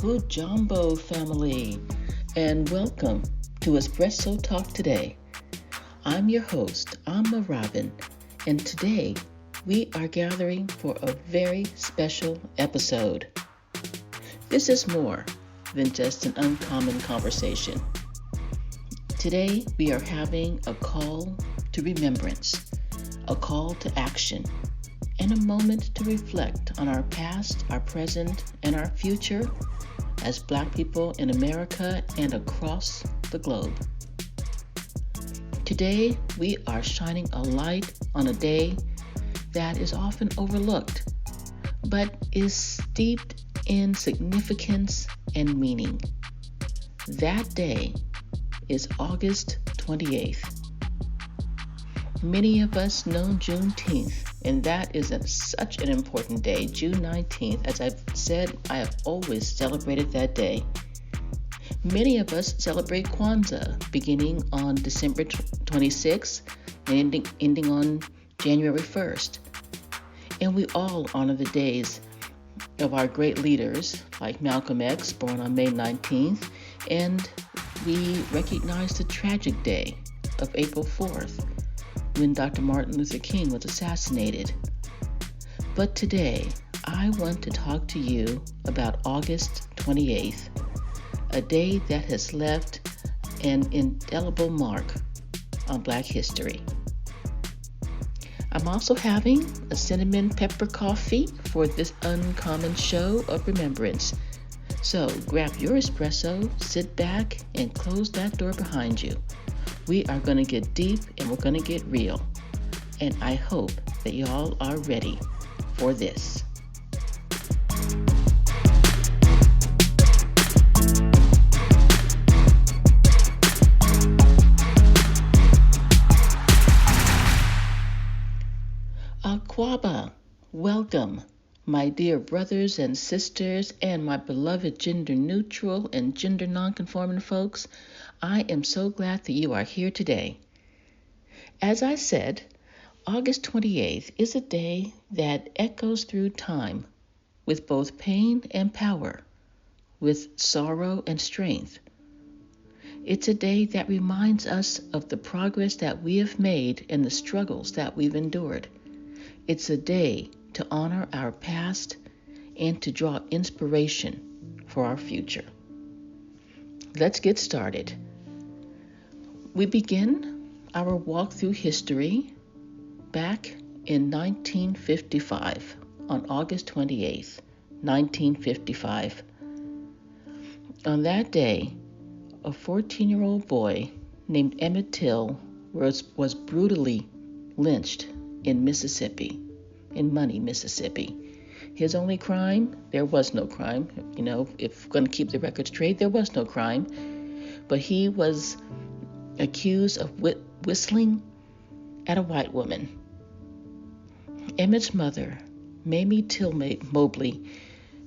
Jumbo family, and welcome to Espresso Talk Today. I'm your host, Amma Robin, and today we are gathering for a very special episode. This is more than just an uncommon conversation. Today we are having a call to remembrance, a call to action, and a moment to reflect on our past, our present, and our future as Black people in America and across the globe. Today, we are shining a light on a day that is often overlooked, but is steeped in significance and meaning. That day is August 28th. Many of us know Juneteenth, and that is such an important day. June 19th, as I've said, I have always celebrated that day. Many of us celebrate Kwanzaa, beginning on December 26th and ending on January 1st. And we all honor the days of our great leaders, like Malcolm X, born on May 19th, and we recognize the tragic day of April 4th, when Dr. Martin Luther King was assassinated. But today, I want to talk to you about August 28th, a day that has left an indelible mark on Black history. I'm also having a cinnamon pepper coffee for this uncommon show of remembrance. So grab your espresso, sit back, and close that door behind you. We are going to get deep and we're going to get real. And I hope that y'all are ready for this. Akwaba, welcome, my dear brothers and sisters and my beloved gender neutral and gender nonconforming folks. I am so glad that you are here today. As I said, August 28th is a day that echoes through time with both pain and power, with sorrow and strength. It's a day that reminds us of the progress that we have made and the struggles that we've endured. It's a day to honor our past and to draw inspiration for our future. Let's get started. We begin our walk through history back in 1955, on August 28th, 1955. On that day, a 14-year-old boy named Emmett Till was brutally lynched in Mississippi, in Money, Mississippi. His only crime, there was no crime. If we're going to keep the record straight, there was no crime. But he was accused of whistling at a white woman. Emmett's mother, Mamie Till Mobley,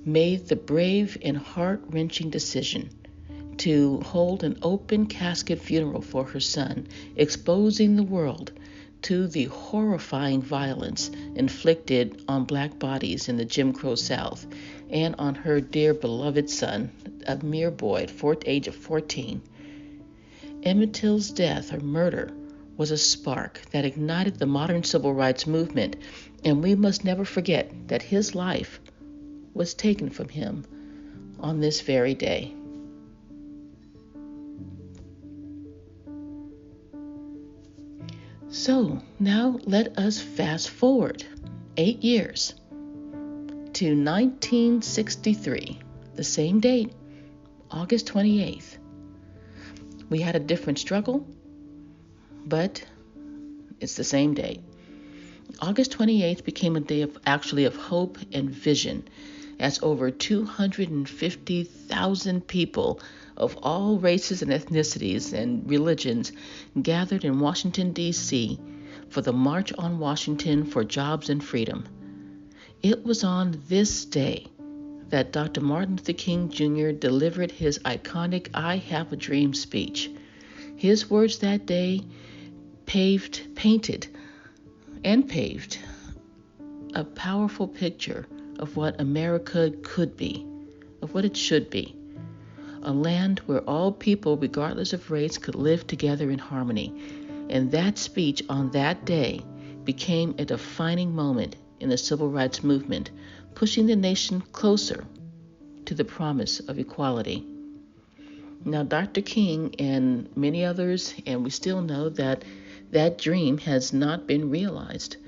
made the brave and heart-wrenching decision to hold an open casket funeral for her son, exposing the world to the horrifying violence inflicted on Black bodies in the Jim Crow South and on her dear beloved son, a mere boy at the age of 14. Emmett Till's death or murder was a spark that ignited the modern civil rights movement, and we must never forget that his life was taken from him on this very day. So now let us fast forward 8 years to 1963, the same date, August 28th. We had a different struggle, but it's the same day. August 28th became a day of hope and vision, as over 250,000 people of all races and ethnicities and religions gathered in Washington, D.C. for the March on Washington for Jobs and Freedom. It was on this day that Dr. Martin Luther King Jr. delivered his iconic I Have a Dream speech. His words that day painted a powerful picture of what America could be, of what it should be. A land where all people, regardless of race, could live together in harmony. And that speech on that day became a defining moment in the civil rights movement, pushing the nation closer to the promise of equality. Now, Dr. King and many others, and we still know that that dream has not been realized.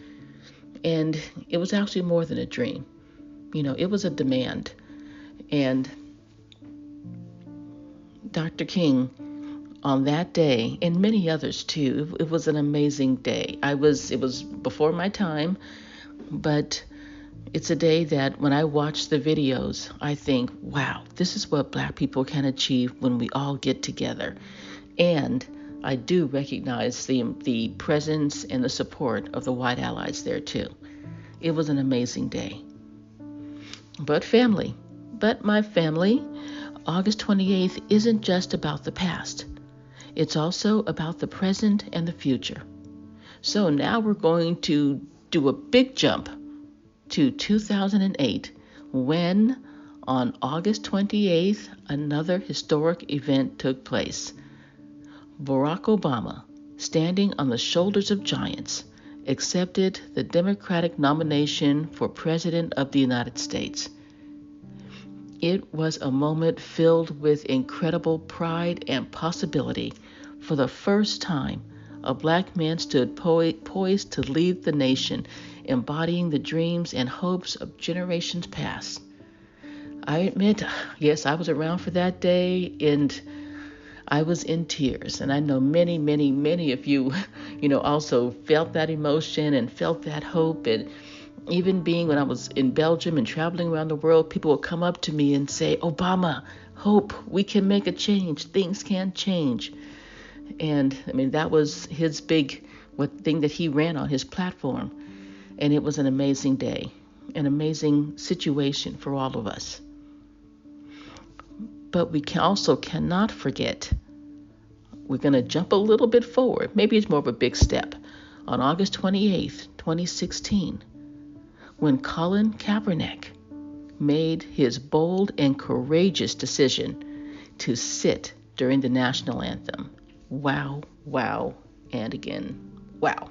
And it was actually more than a dream. It was a demand. And Dr. King, on that day, and many others too, it was an amazing day. It was before my time, but it's a day that when I watch the videos, I think, wow, this is what Black people can achieve when we all get together. And I do recognize the presence and the support of the white allies there too. It was an amazing day. But my family, August 28th isn't just about the past. It's also about the present and the future. So now we're going to do a big jump to 2008, when on August 28th, another historic event took place. Barack Obama, standing on the shoulders of giants, accepted the Democratic nomination for President of the United States. It was a moment filled with incredible pride and possibility. For the first time, a Black man stood poised to lead the nation, embodying the dreams and hopes of generations past. I admit, yes, I was around for that day, and I was in tears. And I know many, many, many of you, also felt that emotion and felt that hope. And even being when I was in Belgium and traveling around the world, people would come up to me and say, Obama, hope, we can make a change. Things can change. And that was his big thing that he ran on, his platform. And it was an amazing day, an amazing situation for all of us. But we cannot forget, we're going to jump a little bit forward. Maybe it's more of a big step. On August 28th, 2016, when Colin Kaepernick made his bold and courageous decision to sit during the national anthem. Wow, wow, and again, wow.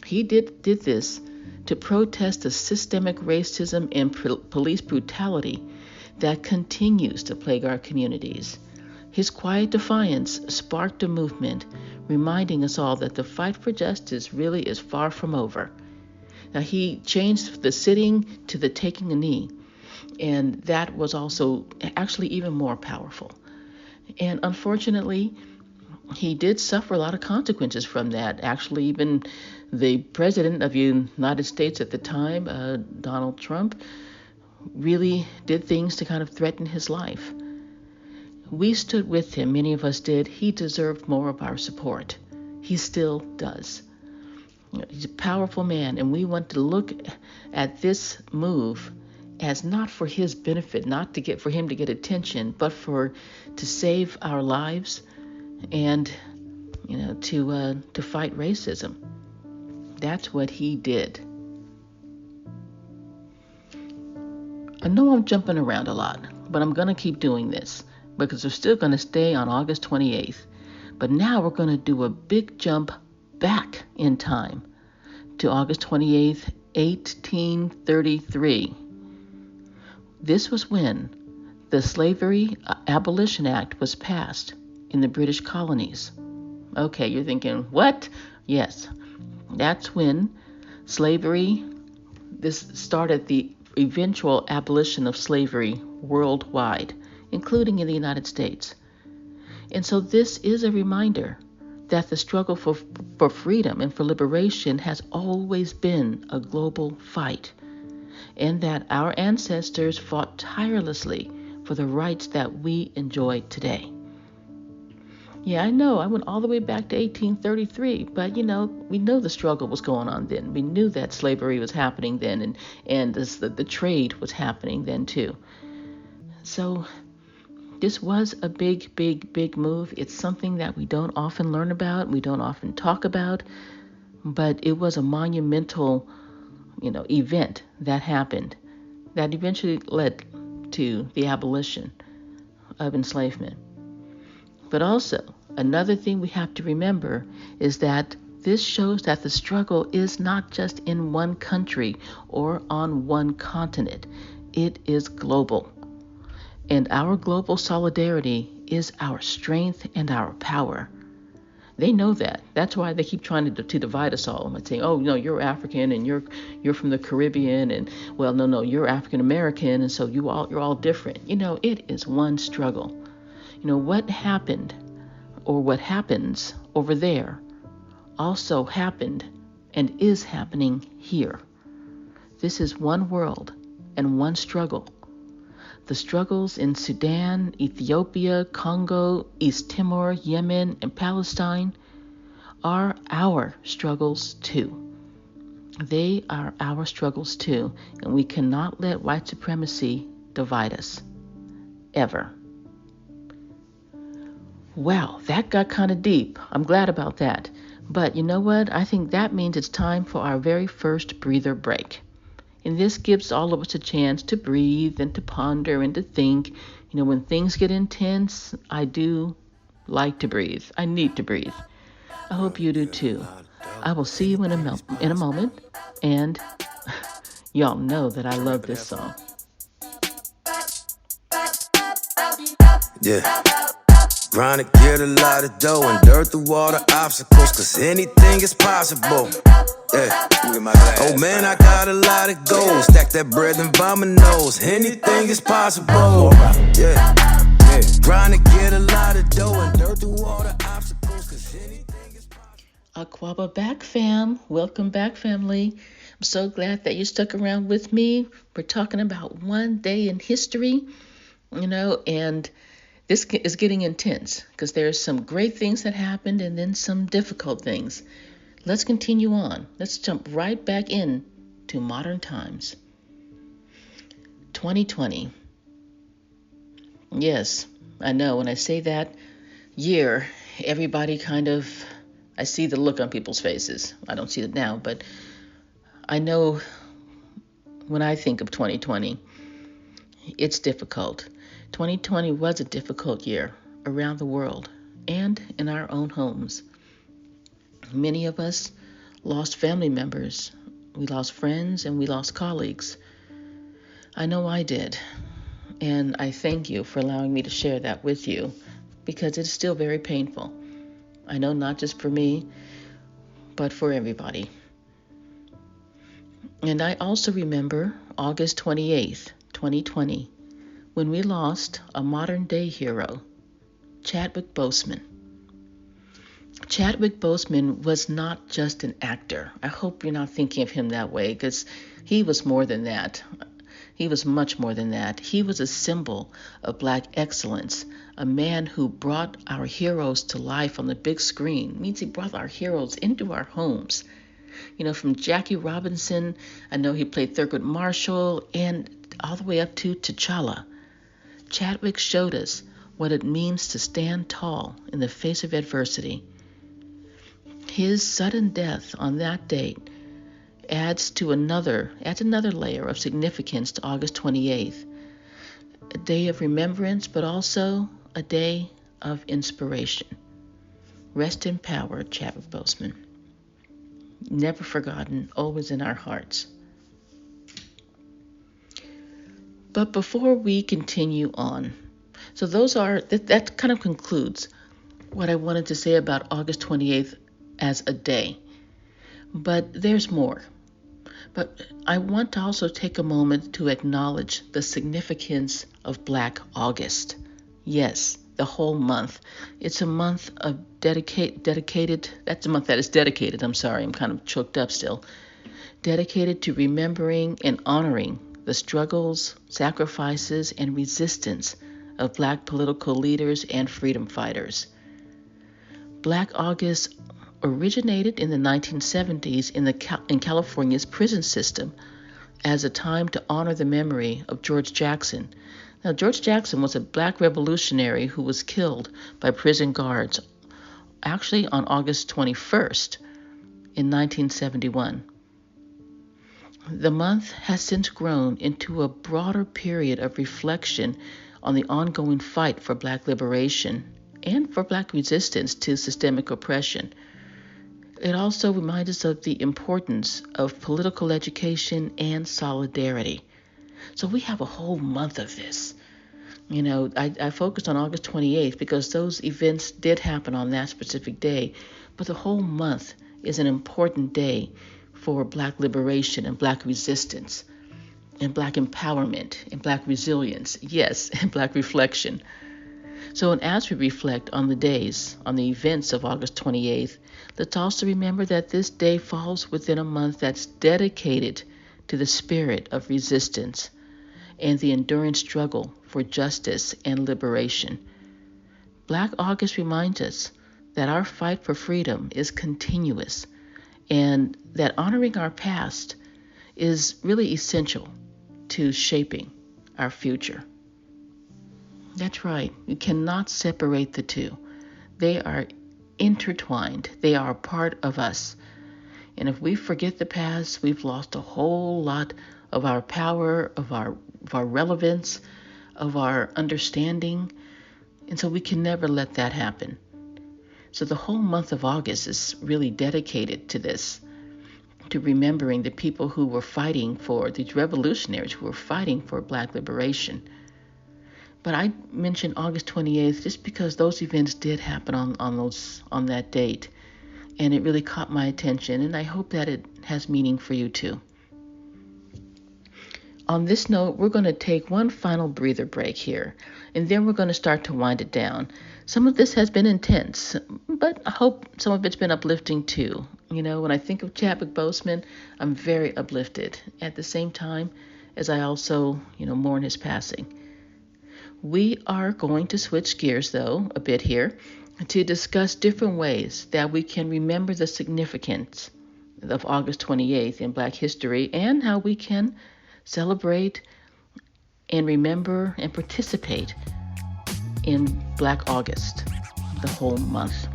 He did this to protest the systemic racism and police brutality that continues to plague our communities. His quiet defiance sparked a movement, reminding us all that the fight for justice really is far from over. Now, he changed the sitting to the taking a knee, and that was also actually even more powerful. And unfortunately, he did suffer a lot of consequences from that. Actually, even the president of the United States at the time, Donald Trump, really did things to kind of threaten his life. We stood with him, many of us did. He deserved more of our support. He still does. He's a powerful man, and we want to look at this move as not for his benefit, not for him to get attention, but to save our lives and to fight racism. That's what he did. I know I'm jumping around a lot, but I'm going to keep doing this because we're still going to stay on August 28th. But now we're going to do a big jump back in time to August 28th, 1833. This was when the Slavery Abolition Act was passed in the British colonies. Okay, you're thinking, what? Yes, that's when this started the eventual abolition of slavery worldwide, including in the United States. And so this is a reminder that the struggle for freedom and for liberation has always been a global fight, and that our ancestors fought tirelessly for the rights that we enjoy today. Yeah, I know, I went all the way back to 1833, but we know the struggle was going on then. We knew that slavery was happening then, and the trade was happening then too. So this was a big, big, big move. It's something that we don't often learn about, we don't often talk about, but it was a monumental, event that happened that eventually led to the abolition of enslavement. But also, another thing we have to remember is that this shows that the struggle is not just in one country or on one continent. It is global. And our global solidarity is our strength and our power. They know that. That's why they keep trying to divide us all. And saying, oh, no, you're African and you're from the Caribbean, and well, no, you're African American, and so you're all different. It is one struggle. What happened or what happens over there also happened and is happening here. This is one world and one struggle. The struggles in Sudan, Ethiopia, Congo, East Timor, Yemen, and Palestine are our struggles too. They are our struggles too, and we cannot let white supremacy divide us. Ever. Wow, that got kind of deep. I'm glad about that. But you know what? I think that means it's time for our very first breather break. And this gives all of us a chance to breathe and to ponder and to think. When things get intense, I do like to breathe. I need to breathe. I hope you do too. I will see you in a moment. And y'all know that I love this song. Yeah. Grind to get a lot of dough and dirt through all the obstacles, cause anything is possible. Yeah. Oh man, I got a lot of goals. Stack that bread and vomit nose. Anything is possible. Yeah. Grind to get a lot of dough and dirt through all the obstacles, cause anything is possible. Aquaba back, fam. Welcome back, family. I'm so glad that you stuck around with me. We're talking about one day in history, and this is getting intense because there's some great things that happened and then some difficult things. Let's continue on. Let's jump right back in to modern times. 2020. Yes, I know when I say that year, everybody I see the look on people's faces. I don't see it now, but I know when I think of 2020, it's difficult. 2020 was a difficult year around the world and in our own homes. Many of us lost family members, we lost friends, and we lost colleagues. I know I did, and I thank you for allowing me to share that with you because it's still very painful. I know not just for me, but for everybody. And I also remember August 28th, 2020, when we lost a modern-day hero, Chadwick Boseman. Chadwick Boseman was not just an actor. I hope you're not thinking of him that way, because he was more than that. He was much more than that. He was a symbol of Black excellence, a man who brought our heroes to life on the big screen. It means he brought our heroes into our homes. From Jackie Robinson, I know he played Thurgood Marshall, and all the way up to T'Challa. Chadwick showed us what it means to stand tall in the face of adversity. His sudden death on that date adds another layer of significance to August 28th, a day of remembrance, but also a day of inspiration. Rest in power, Chadwick Boseman. Never forgotten, always in our hearts. But before we continue on, so that kind of concludes what I wanted to say about August 28th as a day. But there's more. But I want to also take a moment to acknowledge the significance of Black August. Yes, the whole month. It's a month of dedicated, that's a month that is dedicated, I'm kind of choked up still. Dedicated to remembering and honoring the struggles, sacrifices, and resistance of Black political leaders and freedom fighters. Black August originated in the 1970s in California's prison system as a time to honor the memory of George Jackson. Now, George Jackson was a Black revolutionary who was killed by prison guards actually on August 21st in 1971. The month has since grown into a broader period of reflection on the ongoing fight for Black liberation and for Black resistance to systemic oppression. It also reminds us of the importance of political education and solidarity. So we have a whole month of this. I focused on August 28th because those events did happen on that specific day, but the whole month is an important day for Black liberation and Black resistance and Black empowerment and Black resilience, yes, and Black reflection. So, and as we reflect on the events of August 28th, let's also remember that this day falls within a month that's dedicated to the spirit of resistance and the enduring struggle for justice and liberation. Black August reminds us that our fight for freedom is continuous and that honoring our past is really essential to shaping our future. That's right, you cannot separate the two. They are intertwined, they are a part of us. And if we forget the past, we've lost a whole lot of our power, of our relevance, of our understanding. And so we can never let that happen. So the whole month of August is really dedicated to this, to remembering the people who were fighting for, these revolutionaries who were fighting for Black liberation. But I mentioned August 28th just because those events did happen on that date. And it really caught my attention, and I hope that it has meaning for you too. On this note, we're going to take one final breather break here, and then we're going to start to wind it down. Some of this has been intense, but I hope some of it's been uplifting too. When I think of Chadwick Boseman, I'm very uplifted at the same time as I also, mourn his passing. We are going to switch gears, though, a bit here to discuss different ways that we can remember the significance of August 28th in Black history and how we can celebrate and remember and participate in Black August, the whole month.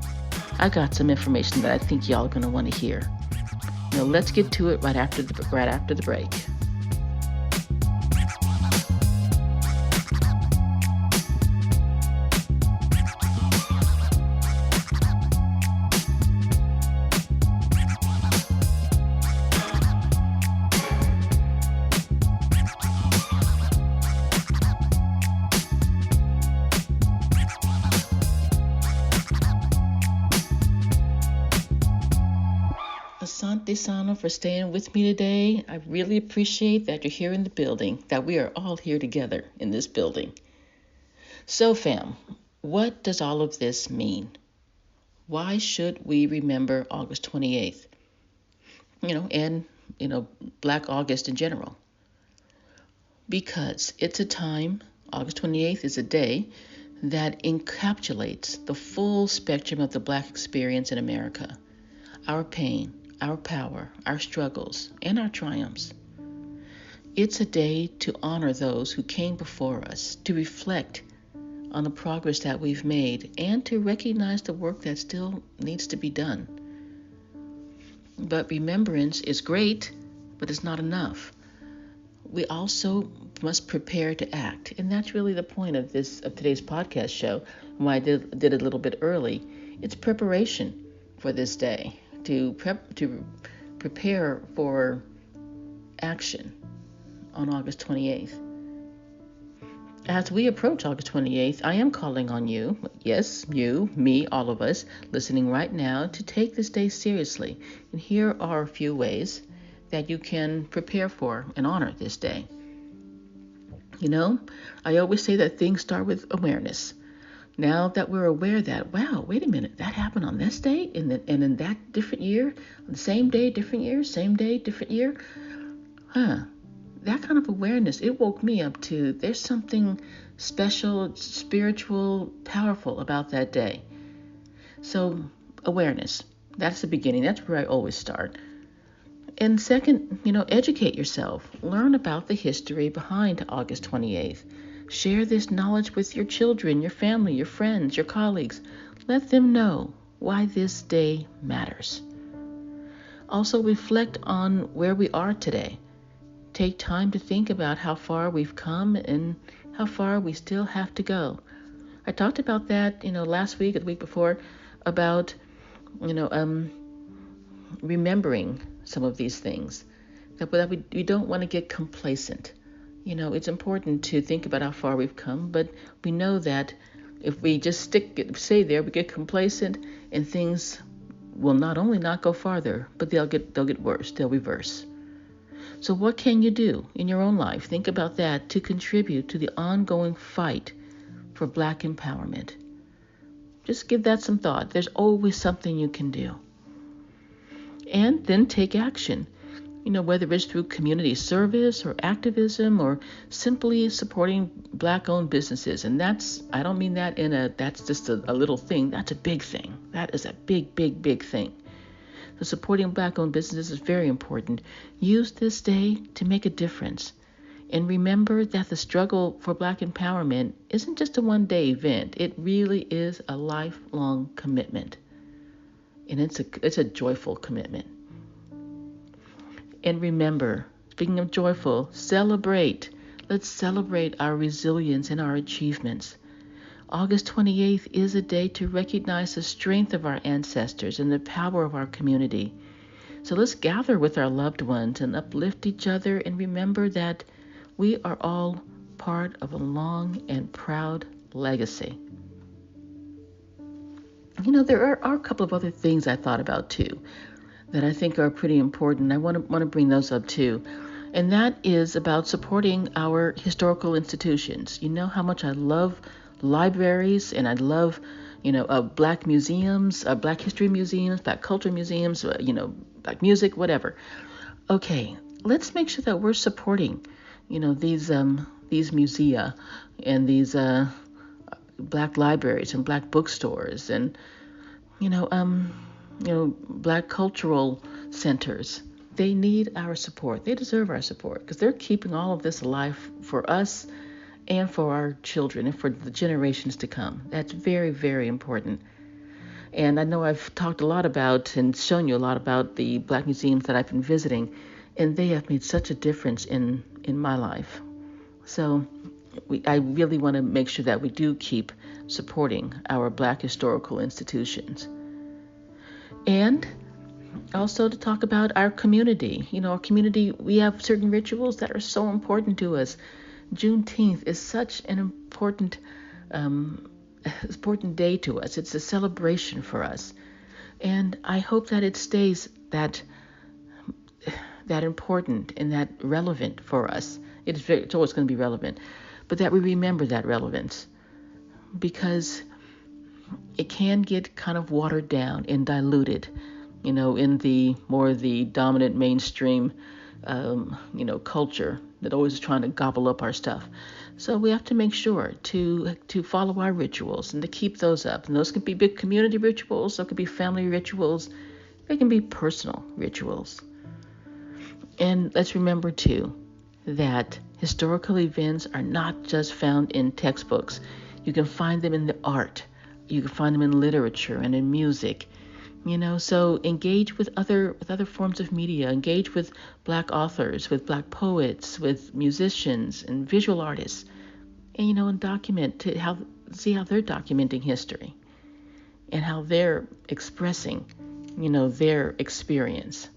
I got some information that I think y'all are going to want to hear. Let's get to it right after the break. Asante Sana for staying with me today. I really appreciate that you're here in the building, that we are all here together in this building. So fam, what does all of this mean? Why should we remember August 28th? And Black August in general. Because it's a time, August 28th is a day that encapsulates the full spectrum of the Black experience in America. Our pain, our power, our struggles, and our triumphs. It's a day to honor those who came before us, to reflect on the progress that we've made, and to recognize the work that still needs to be done. But remembrance is great, but it's not enough. We also must prepare to act, and that's really the point of today's podcast show. Why I did it a little bit early. It's preparation for this day. To prepare for action on August 28th. As we approach August 28th, I am calling on you, yes, you, me, all of us, listening right now, to take this day seriously. And here are a few ways that you can prepare for and honor this day. I always say that things start with awareness. Now that we're aware that, wow, wait a minute, that happened on this day and in that different year, on the same day, different year, same day, different year, that kind of awareness, it woke me up to there's something special, spiritual, powerful about that day. So awareness, that's the beginning. That's where I always start. And second, educate yourself. Learn about the history behind August 28th. Share this knowledge with your children, your family, your friends, your colleagues. Let them know why this day matters. Also reflect on where we are today. take time to think about how far we've come and how far we still have to go. I talked about that, last week or the week before about, you know, um, remembering some of these things. That we don't want to get complacent. It's important to think about how far we've come, but we know that if we just stay there, we get complacent, and things will not only not go farther, but they'll get worse. They'll reverse. So what can you do in your own life? Think about that to contribute to the ongoing fight for Black empowerment. Just give that some thought. There's always something you can do. And then take action. Whether it's through community service or activism or simply supporting Black-owned businesses. And I don't mean that that's just a little thing. That's a big thing. That is a big, big, big thing. So supporting Black-owned businesses is very important. Use this day to make a difference. And remember that the struggle for Black empowerment isn't just a one-day event. It really is a lifelong commitment. And it's a joyful commitment. And remember, speaking of joyful, celebrate. Let's celebrate our resilience and our achievements. August 28th is a day to recognize the strength of our ancestors and the power of our community. So let's gather with our loved ones and uplift each other and remember that we are all part of a long and proud legacy. There are a couple of other things I thought about too that I think are pretty important. I want to bring those up too. And that is about supporting our historical institutions. You know how much I love libraries and I love, Black museums, Black history museums, Black culture museums, Black music, whatever. Okay, let's make sure that we're supporting, these musea and these Black libraries and Black bookstores and, Black cultural centers. They need our support. They deserve our support because they're keeping all of this alive for us and for our children and for the generations to come. That's very, very important. And I know I've talked a lot about and shown you a lot about the Black museums that I've been visiting, and they have made such a difference in my life. So I really want to make sure that we do keep supporting our Black historical institutions. And also to talk about our community. Our community, we have certain rituals that are so important to us. Juneteenth is such an important day to us. It's a celebration for us. And I hope that it stays that important and that relevant for us. It's always going to be relevant. But that we remember that relevance. Because it can get kind of watered down and diluted, in the dominant mainstream, culture that always is trying to gobble up our stuff. So we have to make sure to follow our rituals and to keep those up. And those can be big community rituals, those can be family rituals, they can be personal rituals. And let's remember too that historical events are not just found in textbooks. You can find them in the art. You can find them in literature and in music. So engage with other forms of media. Engage with Black authors, with Black poets, with musicians and visual artists, and and see how they're documenting history, and how they're expressing, their experience.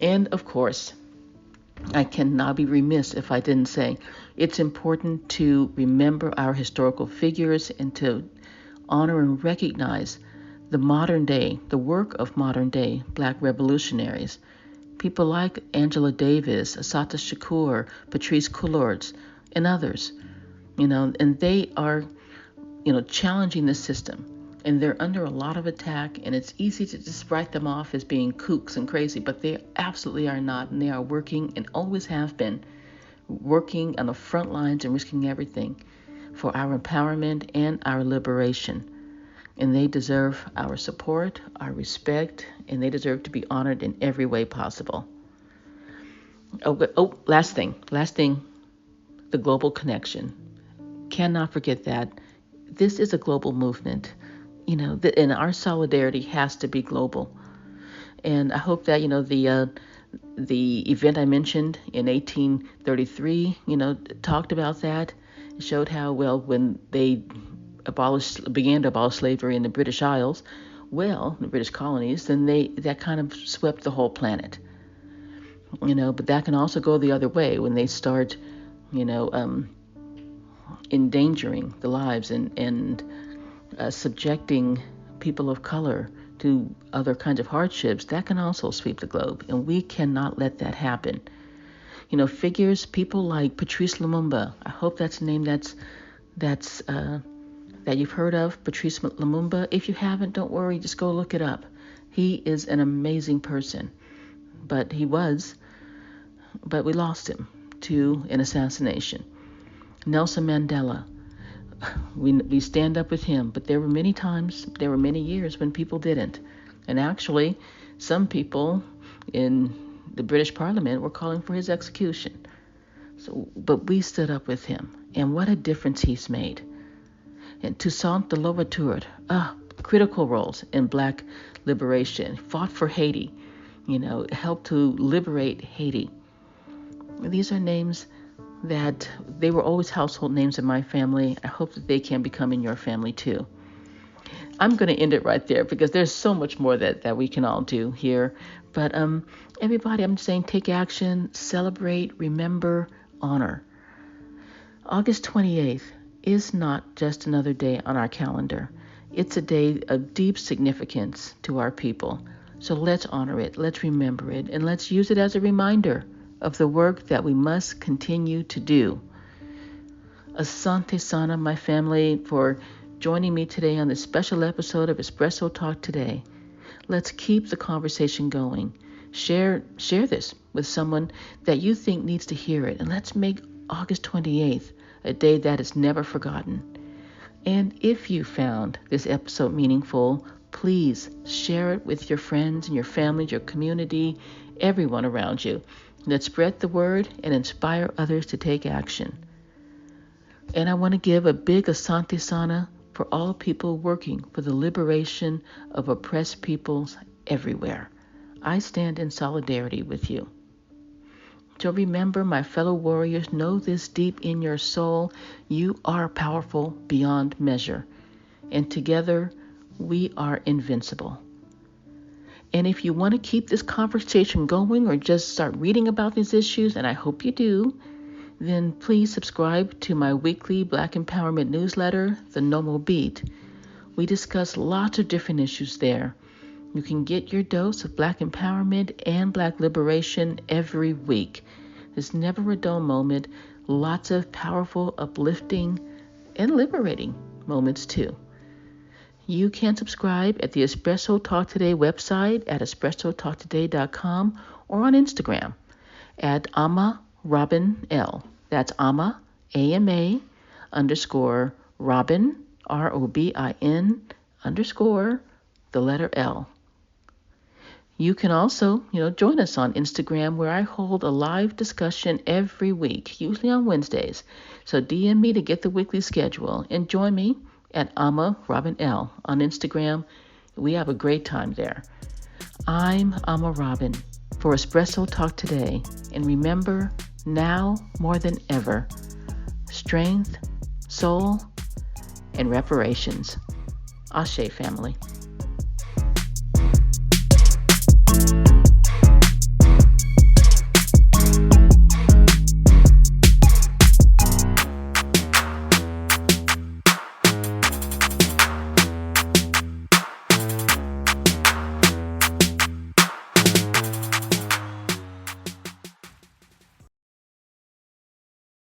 And of course, I cannot be remiss if I didn't say it's important to remember our historical figures and to honor and recognize the work of modern day Black revolutionaries. People like Angela Davis, Assata Shakur, Patrice Cullors, and others, and they are, challenging the system. And they're under a lot of attack, and it's easy to just write them off as being kooks and crazy, but they absolutely are not, and they are working and always have been working on the front lines and risking everything for our empowerment and our liberation. And they deserve our support, our respect, and they deserve to be honored in every way possible. Last thing, the global connection. Cannot forget that. This is a global movement, and our solidarity has to be global. And I hope that, The event I mentioned in 1833, talked about that. It showed how, well, when they began to abolish slavery in the British Isles, the British colonies, then that kind of swept the whole planet. But that can also go the other way when they start, endangering the lives and subjecting people of color to other kinds of hardships. That can also sweep the globe, and we cannot let that happen. People like Patrice Lumumba. I hope that's a name that you've heard of, Patrice Lumumba. If you haven't, don't worry, just go look it up. He is an amazing person, but we lost him to an assassination. Nelson Mandela, we stand up with him, but there were many years when people didn't. And actually, some people in the British Parliament were calling for his execution. But we stood up with him, and what a difference he's made. And Toussaint Louverture, critical roles in Black liberation, fought for Haiti, helped to liberate Haiti. These are names that they were always household names in my family. I hope that they can become in your family too. I'm going to end it right there because there's so much more that we can all do here. But everybody, I'm saying take action, celebrate, remember, honor. August 28th is not just another day on our calendar. It's a day of deep significance to our people. So let's honor it, let's remember it, and let's use it as a reminder of the work that we must continue to do. Asante Sana, my family, for joining me today on this special episode of Espresso Talk Today. Let's keep the conversation going. Share this with someone that you think needs to hear it, and let's make August 28th a day that is never forgotten. And if you found this episode meaningful, please share it with your friends and your family, your community, everyone around you. Let's spread the word and inspire others to take action. And I want to give a big Asante Sana for all people working for the liberation of oppressed peoples everywhere. I stand in solidarity with you. So remember, my fellow warriors, know this deep in your soul. You are powerful beyond measure. And together, we are invincible. And if you want to keep this conversation going or just start reading about these issues, and I hope you do, then please subscribe to my weekly Black Empowerment newsletter, The Normal Beat. We discuss lots of different issues there. You can get your dose of Black empowerment and Black liberation every week. There's never a dull moment, lots of powerful, uplifting, and liberating moments too. You can subscribe at the Espresso Talk Today website at espressotalktoday.com or on Instagram at Ama Robin L. That's Ama, AMA, _ Robin, ROBIN, _ the letter L. You can also, join us on Instagram where I hold a live discussion every week, usually on Wednesdays. So DM me to get the weekly schedule and join me at Ama Robin L on Instagram. We have a great time there. I'm Ama Robin for Espresso Talk Today. And remember, now more than ever, strength, soul, and reparations. Ashe, family.